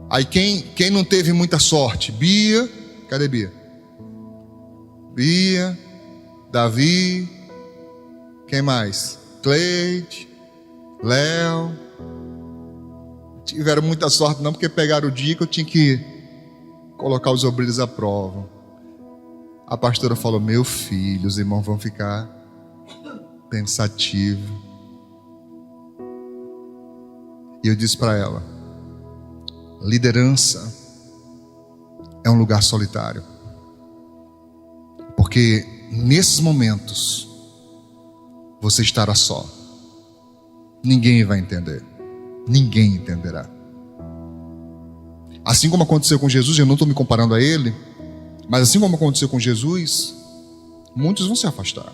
Aí quem não teve muita sorte? Bia. Cadê Bia? Bia, Davi. Quem mais? Cleide, Léo. Tiveram muita sorte não, porque pegaram o dia que eu tinha que colocar os obreiros à prova. A pastora falou: meu filho, os irmãos vão ficar pensativos. E eu disse para ela: liderança é um lugar solitário. Porque nesses momentos você estará só. Ninguém vai entender. Ninguém entenderá. Assim como aconteceu com Jesus, eu não estou me comparando a ele, mas assim como aconteceu com Jesus, muitos vão se afastar.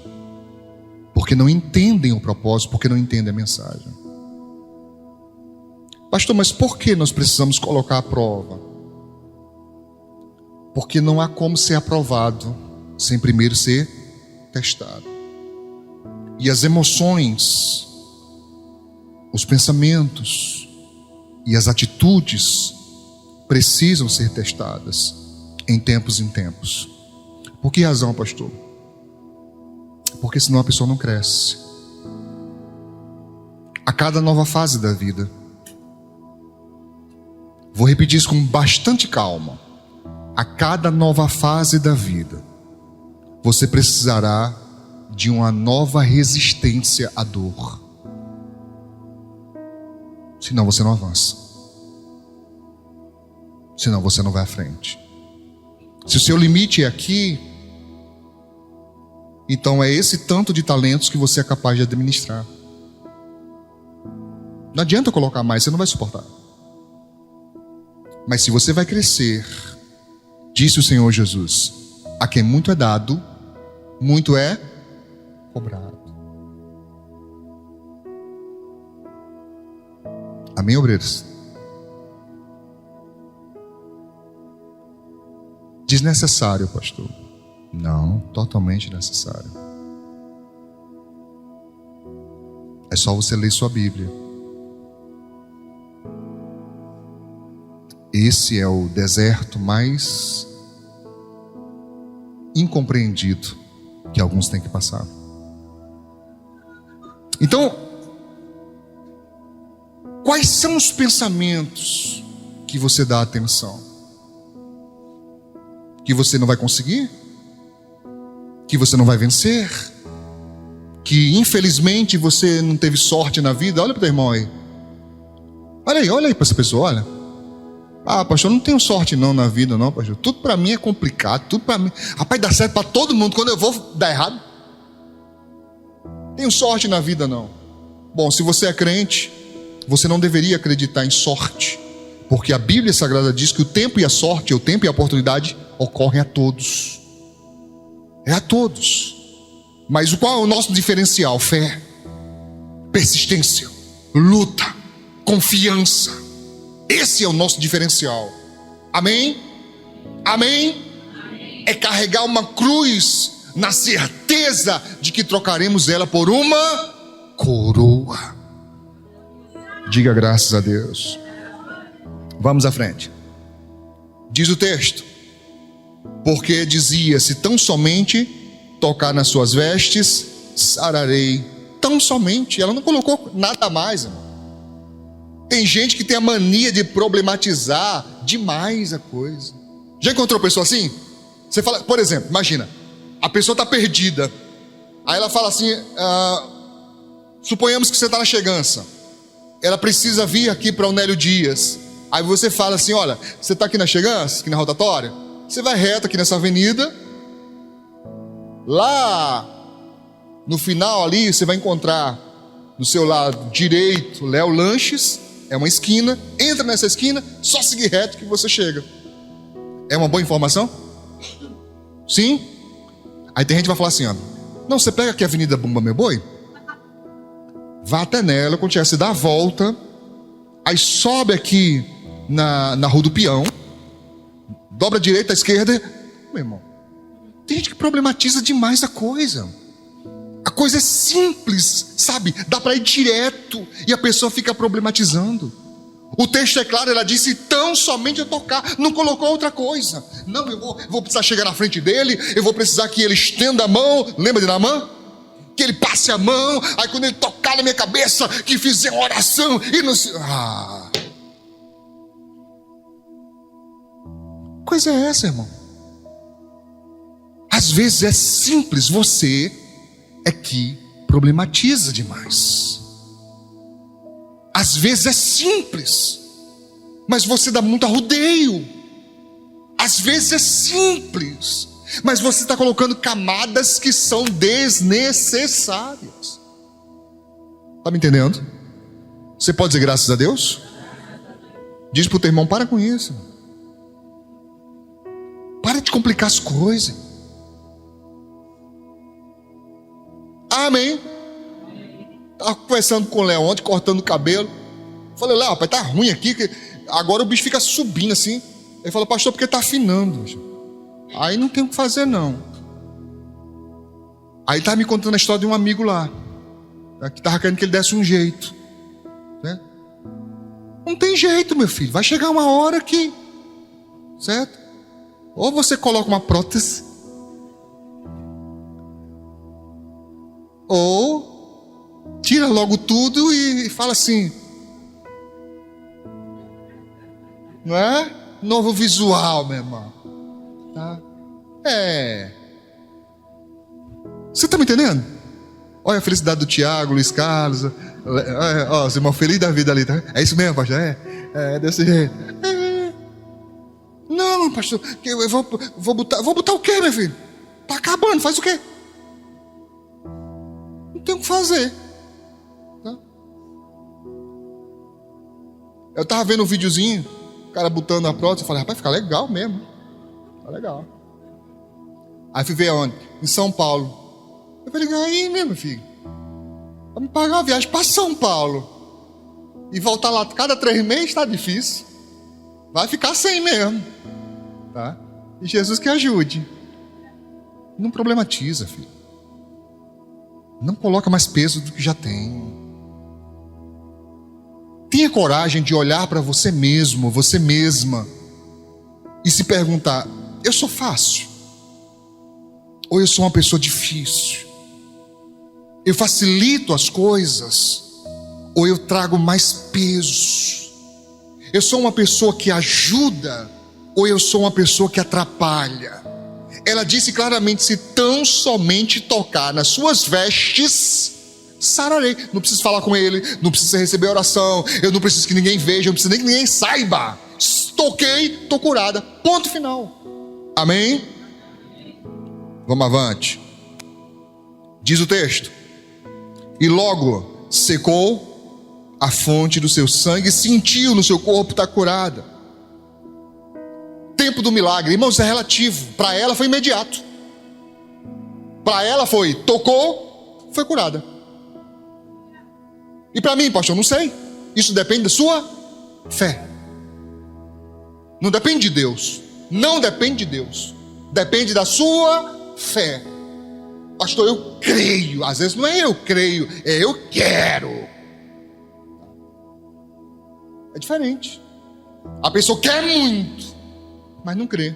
Porque não entendem o propósito, porque não entendem a mensagem. Pastor, mas por que nós precisamos colocar a prova? Porque não há como ser aprovado sem primeiro ser testado. E as emoções, os pensamentos e as atitudes precisam ser testadas em tempos em tempos. Por que razão, pastor? Porque senão a pessoa não cresce. A cada nova fase da vida, vou repetir isso com bastante calma. A cada nova fase da vida, você precisará de uma nova resistência à dor. Senão você não avança. Senão você não vai à frente. Se o seu limite é aqui, então é esse tanto de talentos que você é capaz de administrar. Não adianta colocar mais, você não vai suportar. Mas se você vai crescer, disse o Senhor Jesus, a quem muito é dado, muito é cobrado. Amém, obreiros? Desnecessário, pastor. Não, totalmente necessário. É só você ler sua Bíblia. Esse é o deserto mais incompreendido que alguns têm que passar. Então, quais são os pensamentos que você dá atenção? Que você não vai conseguir? Que você não vai vencer? Que infelizmente você não teve sorte na vida? Olha para o teu irmão aí. Olha aí para essa pessoa, olha. Ah, pastor, eu não tenho sorte não na vida não, pastor. Tudo para mim é complicado, tudo para mim. Rapaz, dá certo para todo mundo, quando eu vou dar errado. Tenho sorte na vida não. Bom, se você é crente, você não deveria acreditar em sorte, porque a Bíblia Sagrada diz que o tempo e a sorte, o tempo e a oportunidade ocorrem a todos. É a todos. Mas qual é o nosso diferencial? Fé, persistência, luta, confiança. Esse é o nosso diferencial. Amém? Amém? Amém. É carregar uma cruz na certeza de que trocaremos ela por uma coroa. Diga graças a Deus. Vamos à frente. Diz o texto: porque dizia, se tão somente tocar nas suas vestes, sararei. Tão somente, ela não colocou nada mais, irmão. Tem gente que tem a mania de problematizar demais a coisa. Já encontrou pessoa assim? Você fala, por exemplo, imagina, a pessoa está perdida. Aí ela fala assim, suponhamos que você está na Chegança. Ela precisa vir aqui para o Nélio Dias. Aí você fala assim, olha, você está aqui na Chegança, aqui na rotatória? Você vai reto aqui nessa avenida. Lá no final ali, você vai encontrar do seu lado direito, Léo Lanches. É uma esquina, entra nessa esquina, só seguir reto que você chega. É uma boa informação? Sim? Aí tem gente que vai falar assim, ó, não, você pega aqui a Avenida Bumba Meu Boi, vá até nela, quando tiver, você dá a volta, aí sobe aqui na Rua do Peão, dobra a direita, a esquerda. Meu irmão, tem gente que problematiza demais a coisa. A coisa é simples, sabe? Dá para ir direto e a pessoa fica problematizando. O texto é claro, ela disse tão somente a tocar, não colocou outra coisa. Não, eu vou precisar chegar na frente dele, eu vou precisar que ele estenda a mão, lembra de Naamã? Que ele passe a mão, aí quando ele tocar na minha cabeça, que fizer uma oração e não se... Coisa é essa, irmão? Às vezes é simples, você é que problematiza demais. Às vezes é simples. mas você dá muito arrodeio. Às vezes é simples, mas você está colocando camadas que são desnecessárias. Está me entendendo? Você pode dizer graças a Deus? Diz para o teu irmão, para com isso. Para de complicar as coisas. Amém. Estava conversando com o Léo ontem, cortando o cabelo. Falei, Léo, rapaz, tá ruim aqui. Agora o bicho fica subindo assim. Ele falou, pastor, porque tá afinando. Aí não tem o que fazer, não. Aí estava me contando a história de um amigo lá, que estava querendo que ele desse um jeito, né? Não tem jeito, meu filho. Vai chegar uma hora que, certo? Ou você coloca uma prótese, ou tira logo tudo e fala assim, não é? Novo visual, meu irmão. Tá? Você está me entendendo? Olha a felicidade do Tiago, Luiz Carlos. Ó, os irmãos felizes da vida ali, tá? É isso mesmo, pastor? É desse jeito. Não, pastor, eu vou botar o quê, meu filho? Tá acabando, faz o quê? Não tem o que fazer. Tá? Eu tava vendo um videozinho, o cara botando a prótese, eu falei, rapaz, fica legal mesmo. Tá legal. Aí fui ver aonde? Em São Paulo. Eu falei, aí mesmo, filho, pra me pagar uma viagem para São Paulo e voltar lá cada 3 meses, tá difícil. Vai ficar sem mesmo, tá? E Jesus que ajude. Não problematiza, filho. Não coloca mais peso do que já tem. Tenha coragem de olhar para você mesmo, você mesma, e se perguntar, eu sou fácil? Ou eu sou uma pessoa difícil? Eu facilito as coisas, ou eu trago mais peso? Eu sou uma pessoa que ajuda, ou eu sou uma pessoa que atrapalha? Ela disse claramente, se tão somente tocar nas suas vestes, sararei. Não preciso falar com ele, não preciso receber oração, eu não preciso que ninguém veja, eu não preciso nem que ninguém saiba. Toquei, estou curada, ponto final. Amém? Vamos avante. Diz o texto, e logo secou a fonte do seu sangue, sentiu no seu corpo estar curada. Tempo do milagre, irmãos, é relativo. Para ela foi imediato. Para ela foi, tocou, foi curada. E para mim, pastor, não sei. Isso depende da sua fé. Não depende de Deus. Não depende de Deus. Depende da sua fé. Pastor, eu creio. Às vezes não é eu creio, é eu quero. É diferente. A pessoa quer muito, mas não crê.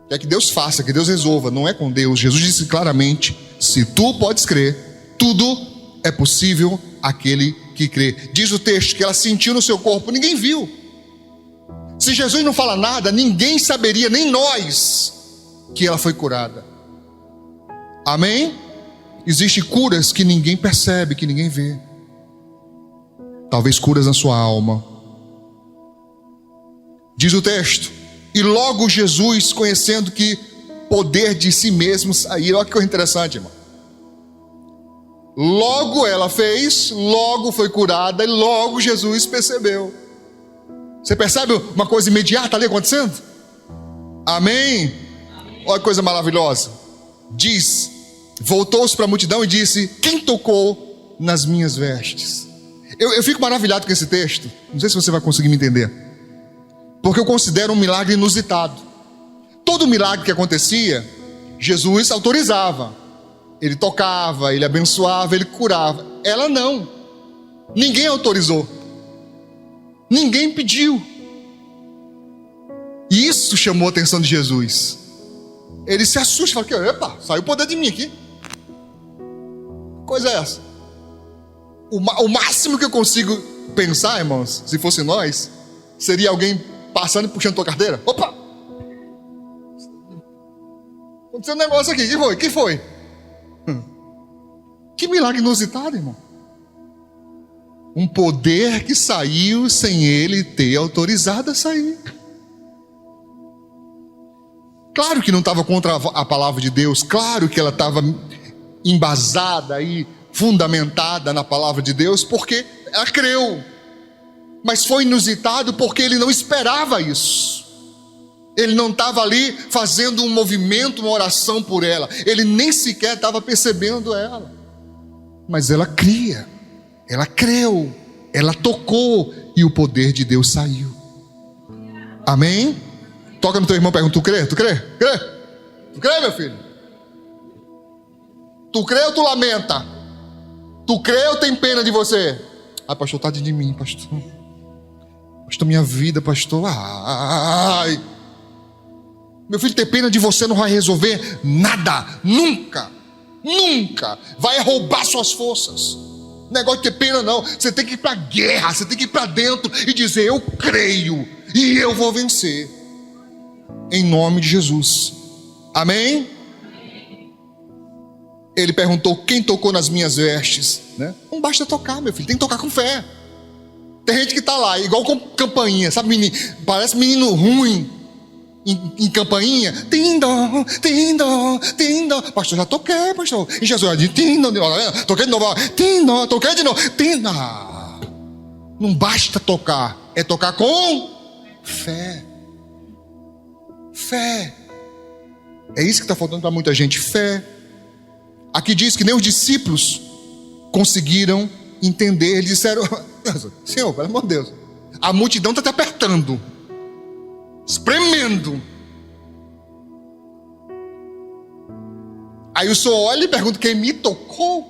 Quer que Deus faça, que Deus resolva. Não é com Deus. Jesus disse claramente, se tu podes crer, tudo é possível àquele que crê. Diz o texto que ela sentiu no seu corpo, ninguém viu. Se Jesus não fala nada, ninguém saberia, nem nós, que ela foi curada. Amém? Existem curas que ninguém percebe, que ninguém vê. Talvez curas na sua alma. Diz o texto, e logo Jesus, conhecendo que poder de si mesmo sair. Olha que coisa interessante, irmão. Logo ela fez, logo foi curada, e logo Jesus percebeu. Você percebe uma coisa imediata ali acontecendo? Amém? Olha que coisa maravilhosa. Diz, voltou-se para a multidão e disse, quem tocou nas minhas vestes? Eu fico maravilhado com esse texto. Não sei se você vai conseguir me entender, porque eu considero um milagre inusitado. Todo milagre que acontecia, Jesus autorizava. Ele tocava, ele abençoava, ele curava. Ela não. Ninguém autorizou. Ninguém pediu. E isso chamou a atenção de Jesus. Ele se assusta, fala, epa, saiu o poder de mim aqui. Que coisa é essa? O máximo que eu consigo pensar, irmãos, se fosse nós, seria alguém passando e puxando tua carteira. Opa! Aconteceu um negócio aqui, que foi? Que milagre inusitado, irmão. Um poder que saiu sem ele ter autorizado a sair. Claro que não estava contra a palavra de Deus, claro que ela estava embasada e fundamentada na palavra de Deus, porque ela creu. Mas foi inusitado porque ele não esperava isso. Ele não estava ali fazendo um movimento, uma oração por ela. Ele nem sequer estava percebendo ela. Mas ela cria, ela creu, ela tocou e o poder de Deus saiu. Amém? Toca no teu irmão e pergunta: tu crê? Tu crê? Crê? Tu crê, meu filho? Tu crê ou tu lamenta? Tu crê ou tem pena de você? Ai, pastor, tadinho de mim, pastor. Pastor, minha vida, pastor. Ai. Meu filho, ter pena de você não vai resolver nada. Nunca. Nunca. Vai roubar suas forças. Negócio de ter pena não. Você tem que ir para a guerra. Você tem que ir para dentro e dizer: eu creio e eu vou vencer. Em nome de Jesus. Amém? Ele perguntou: quem tocou nas minhas vestes? Né? Não basta tocar, meu filho. Tem que tocar com fé. Tem gente que está lá, igual com campainha, sabe, menino? Parece menino ruim em campainha. Tindom, tindom, tindom. Pastor, já toquei, pastor. E Jesus disse: tindom, toquei de novo. Tindom, toquei de novo. Tindom. Não basta tocar, é tocar com fé. Fé. É isso que está faltando para muita gente, fé. Aqui diz que nem os discípulos conseguiram entender. Eles disseram: Senhor, pelo amor de Deus, a multidão está te apertando, espremendo. Aí o Senhor olha e pergunta: quem me tocou?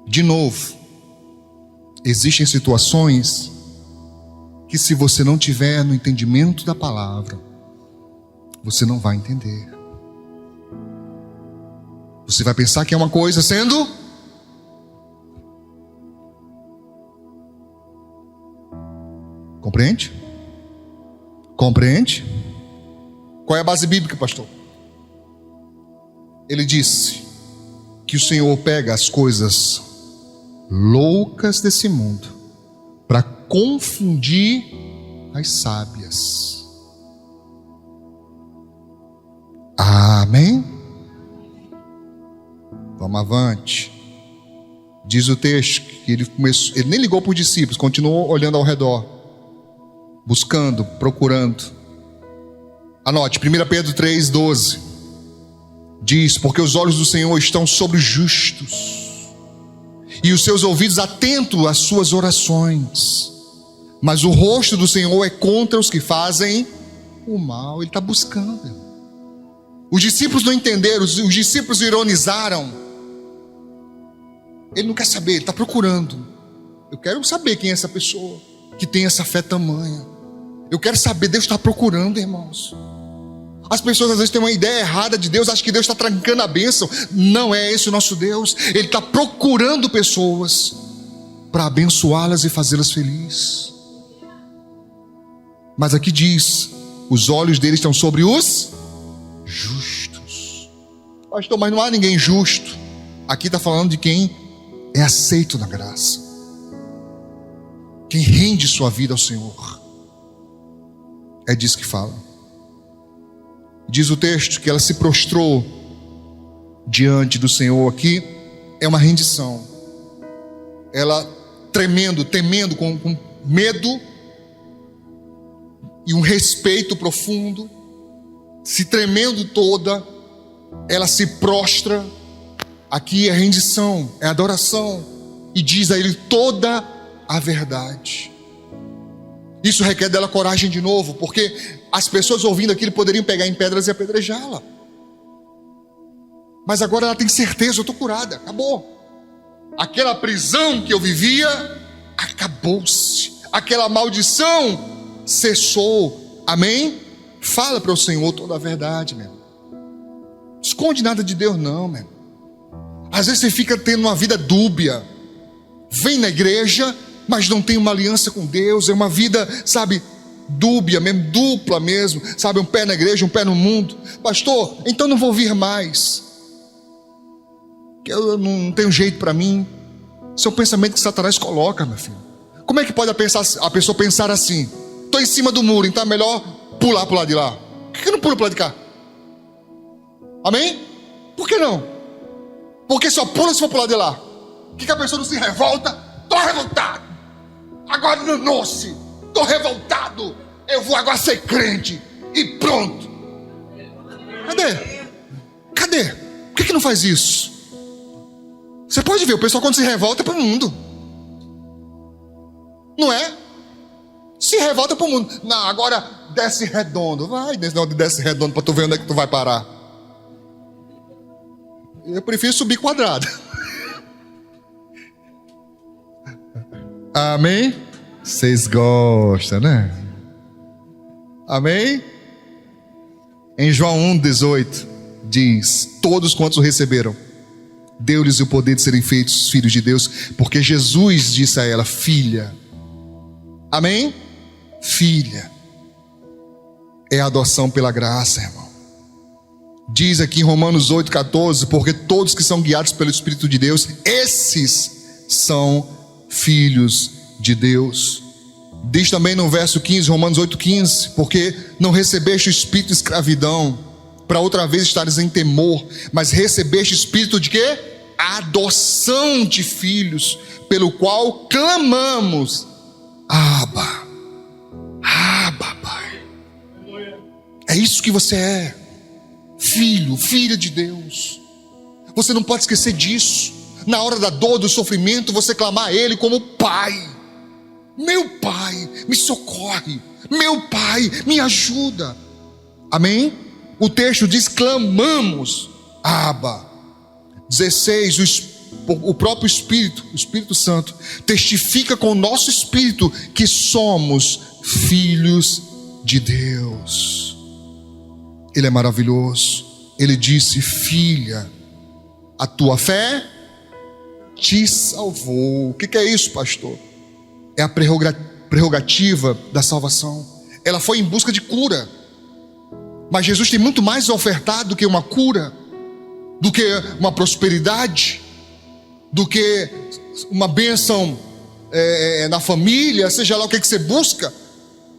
De novo, existem situações que, se você não tiver no entendimento da palavra, você não vai entender. Você vai pensar que é uma coisa sendo compreende? Compreende? Qual é a base bíblica, pastor? Ele disse que o Senhor pega as coisas loucas desse mundo para confundir as sábias. Amém? Vamos avante. Diz o texto que ele nem ligou para os discípulos, continuou olhando ao redor, buscando, procurando. Anote, 1 Pedro 3,12 diz: porque os olhos do Senhor estão sobre os justos, e os seus ouvidos atentos às suas orações, mas o rosto do Senhor é contra os que fazem o mal. Ele está buscando. Os discípulos não entenderam, os discípulos ironizaram. Ele não quer saber, ele está procurando. Eu quero saber quem é essa pessoa que tem essa fé tamanha. Eu quero saber, Deus está procurando, irmãos. As pessoas às vezes têm uma ideia errada de Deus, acham que Deus está trancando a bênção. Não é esse o nosso Deus. Ele está procurando pessoas para abençoá-las e fazê-las felizes. Mas aqui diz: os olhos dele estão sobre os justos. Pastor, mas não há ninguém justo. Aqui está falando de quem é aceito na graça, quem rende sua vida ao Senhor. É disso que fala. Diz o texto que ela se prostrou diante do Senhor. Aqui é uma rendição. Ela tremendo, temendo, com medo e um respeito profundo, se tremendo toda, ela se prostra. Aqui é rendição, é adoração, e diz a ele toda a verdade. Isso requer dela coragem de novo, porque as pessoas ouvindo aquilo poderiam pegar em pedras e apedrejá-la. Mas agora ela tem certeza: eu estou curada, acabou. Aquela prisão que eu vivia acabou-se, aquela maldição cessou. Amém? Fala para o Senhor toda a verdade, meu. Esconde nada de Deus não, meu. Às vezes você fica tendo uma vida dúbia, vem na igreja, mas não tem uma aliança com Deus. É uma vida, sabe, dúbia mesmo, dupla mesmo, sabe, um pé na igreja, um pé no mundo. Pastor, então não vou vir mais, que eu não tenho jeito para mim. Isso é um pensamento que Satanás coloca, meu filho. Como é que pode a pessoa pensar assim? Estou em cima do muro, então é melhor pular para o lado de lá. Por que não pula para o lado de cá? Amém? Por que não? Porque só pula se for para o lado de lá. Por que a pessoa não se revolta? Estou revoltado. Agora danou-se. Estou revoltado. Eu vou agora ser crente. E pronto. Cadê? Por que não faz isso? Você pode ver, o pessoal quando se revolta é para o mundo. Não é? Se revolta para o mundo. Não, agora desce redondo. Vai, desce redondo para tu ver onde é que tu vai parar. Eu prefiro subir quadrado. Amém? Vocês gostam, né? Amém? Em João 1,18 diz: todos quantos o receberam, deu-lhes o poder de serem feitos filhos de Deus, porque Jesus disse a ela: filha. Amém? Filha. É a adoção pela graça, irmão. Diz aqui em Romanos 8,14: porque todos que são guiados pelo Espírito de Deus, esses são filhos de Deus. Diz também no verso 15, Romanos 8,15: porque não recebeste o espírito de escravidão, para outra vez estares em temor, mas recebeste espírito de quê? Adoção de filhos, pelo qual clamamos: Abba, Abba, Pai. É isso que você é, filho, filha de Deus. Você não pode esquecer disso. Na hora da dor, do sofrimento, você clamar a Ele como Pai. Meu Pai, me socorre. Meu Pai, me ajuda. Amém? O texto diz: clamamos, Abba. 16, o próprio Espírito, o Espírito Santo, testifica com o nosso espírito que somos filhos de Deus. Ele é maravilhoso. Ele disse: filha, a tua fé te salvou. O que é isso, pastor? É a prerrogativa da salvação. Ela foi em busca de cura, mas Jesus tem muito mais a ofertar do que uma cura, do que uma prosperidade, do que uma bênção na família, seja lá o que você busca.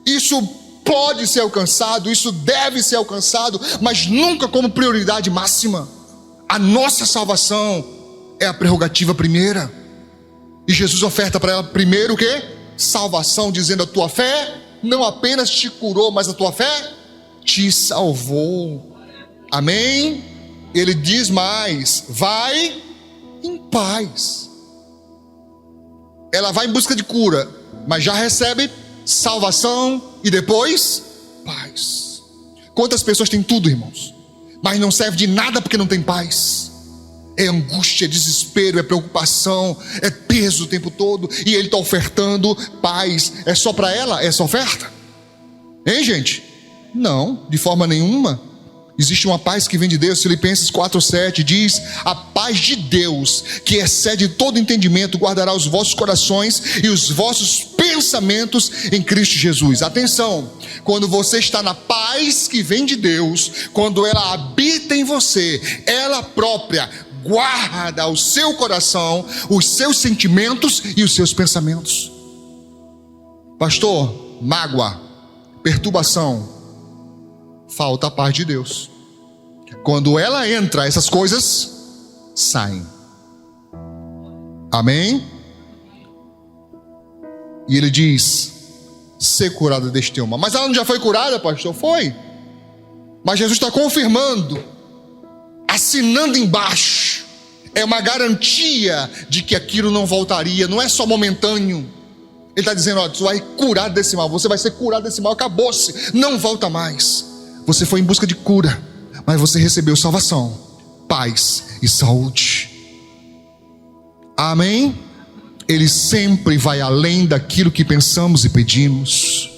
Isso pode ser alcançado, isso deve ser alcançado, mas nunca como prioridade máxima. A nossa salvação é a prerrogativa primeira, e Jesus oferta para ela primeiro o quê? Salvação, dizendo: a tua fé não apenas te curou, mas a tua fé te salvou. Amém? Ele diz mais: vai em paz. Ela vai em busca de cura, mas já recebe salvação e depois paz. Quantas pessoas têm tudo, irmãos, mas não serve de nada porque não tem paz? É angústia, é desespero, é preocupação, é peso o tempo todo, e Ele está ofertando paz. É só para ela essa oferta? Hein, gente? Não, de forma nenhuma. Existe uma paz que vem de Deus. Filipenses 4,7 diz: a paz de Deus, que excede todo entendimento, guardará os vossos corações e os vossos pensamentos em Cristo Jesus. Atenção, quando você está na paz que vem de Deus, quando ela habita em você, ela própria guarda o seu coração, os seus sentimentos e os seus pensamentos. Pastor, mágoa, perturbação, falta a paz de Deus. Quando ela entra, essas coisas saem. Amém? E ele diz: ser curada deste teu mal. Mas ela não já foi curada, pastor? Foi. Mas Jesus está confirmando, assinando embaixo. É uma garantia de que aquilo não voltaria. Não é só momentâneo. Ele está dizendo: ó, tu vai curar desse mal. Você vai ser curado desse mal. Acabou-se, não volta mais. Você foi em busca de cura, mas você recebeu salvação, paz e saúde. Amém? Ele sempre vai além daquilo que pensamos e pedimos.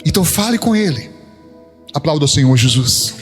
Então fale com Ele. Aplauda o Senhor Jesus.